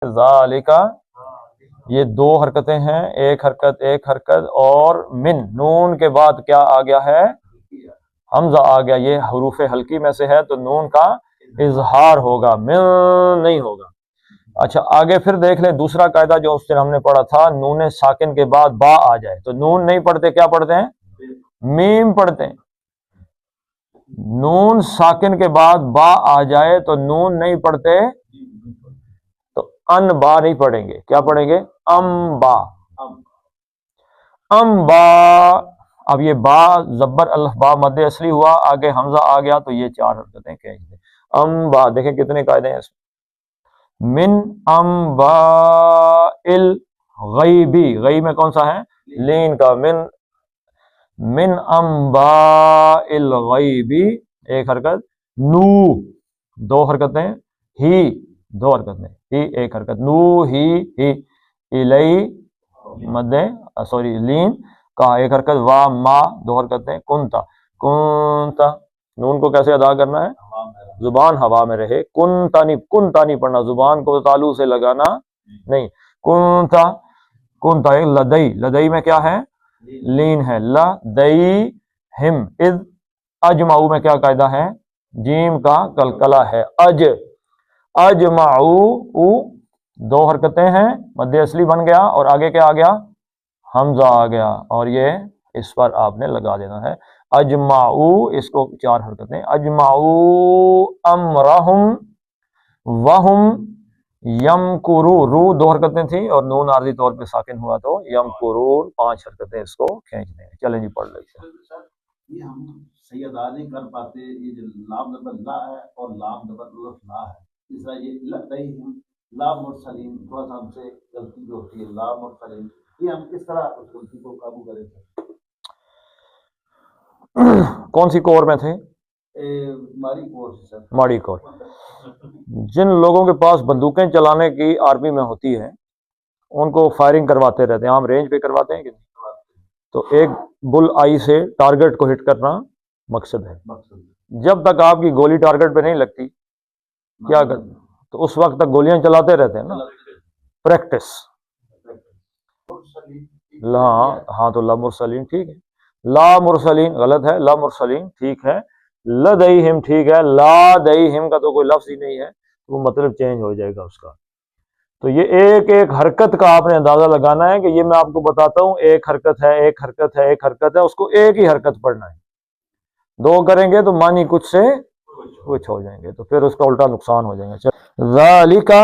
ذالکا، یہ دو حرکتیں ہیں، ایک حرکت، اور من نون کے بعد کیا آ گیا ہے؟ حمزہ آ گیا، یہ حروف حلقی میں سے ہے تو نون کا اظہار ہوگا، من نہیں ہوگا۔ اچھا آگے پھر دیکھ لیں دوسرا قاعدہ جو اس دن ہم نے پڑھا تھا، نون ساکن کے بعد با آ جائے تو نون نہیں پڑھتے، کیا پڑھتے ہیں؟ میم پڑھتے ہیں۔ نون ساکن کے بعد با آ جائے تو نون نہیں پڑھتے، تو ان با نہیں پڑھیں گے، کیا پڑھیں گے؟ ام با، ام با۔ اب یہ با زبر الف با مد اصلی ہوا، آگے حمزہ آ گیا تو یہ چار حرکتیں کھینچ دیں، ام با۔ دیکھیں کتنے قاعدے ہیں اس میں، من انباء الغیبی، غیب میں کون سا ہے؟ لین کا، من انباء الغیبی ایک حرکت، نو دو حرکتیں، ہی دو حرکتیں، ہی ایک حرکت، نو ہی الی مد لین کا ایک حرکت، وا ما دو حرکتیں، کنتا نون کو کیسے ادا کرنا ہے؟ زبان ہوا میں رہے، کنتا نہیں پڑھنا، زبان کو تالو سے لگانا نہیں، کنتا لدئی میں کیا ہے؟ لین ہے، لدیہم اذ اجمعو میں کیا قاعدہ ہے؟ جیم کا کلکلہ ہے، اجمعو دو حرکتیں ہیں، مد اصلی بن گیا اور آگے کیا آ گیا؟ حمزہ آ گیا، اور یہ اس پر آپ نے لگا دینا ہے، اجمعو، اس کو چار حرکتیں، اجمعو امرہم وہم یمکرو، رو دو حرکتیں تھیں اور نون عارضی طور پہ ساکن ہوا تو یمکرون پانچ حرکتیں اس کو کھینچ دیں گے۔ چلیں جی پڑھ لیتے ہیں۔ یہ ہم صحیح ادا نہیں کر پاتے، یہ جو لام زبر لا ہے اور لام زبر الف لا ہے، اس طرح یہ لدیہم لام مرسلین، تھوڑا سا ہم سے غلطی جو ہوتی ہے لام مرسلین، یہ ہم کس طرح اس غلطی کو قابو کریں؟ کون سی کور میں تھے؟ ماڑی کور۔ جن لوگوں کے پاس بندوقیں چلانے کی آرمی میں ہوتی ہے ان کو فائرنگ کرواتے رہتے ہیں، عام رینج پہ کرواتے ہیں کہ نہیں؟ تو ایک بل آئی سے ٹارگٹ کو ہٹ کرنا مقصد ہے، جب تک آپ کی گولی ٹارگٹ پہ نہیں لگتی کیا کرتے؟ تو اس وقت تک گولیاں چلاتے رہتے ہیں نا، پریکٹس۔ ہاں تو لا مرسلین ٹھیک ہے، لا مرسلین غلط ہے، لا مرسلین ٹھیک ہے، لدیہم ٹھیک ہے، لا دیہم کا تو کوئی لفظ ہی نہیں ہے، وہ مطلب چینج ہو جائے گا اس کا۔ تو یہ ایک ایک حرکت کا آپ نے اندازہ لگانا ہے کہ یہ میں آپ کو بتاتا ہوں ایک حرکت ہے، اس کو ایک ہی حرکت پڑھنا ہے، دو کریں گے تو معنی کچھ سے کچھ ہو جائیں گے، تو پھر اس کا الٹا نقصان ہو جائے گا۔ ذالکا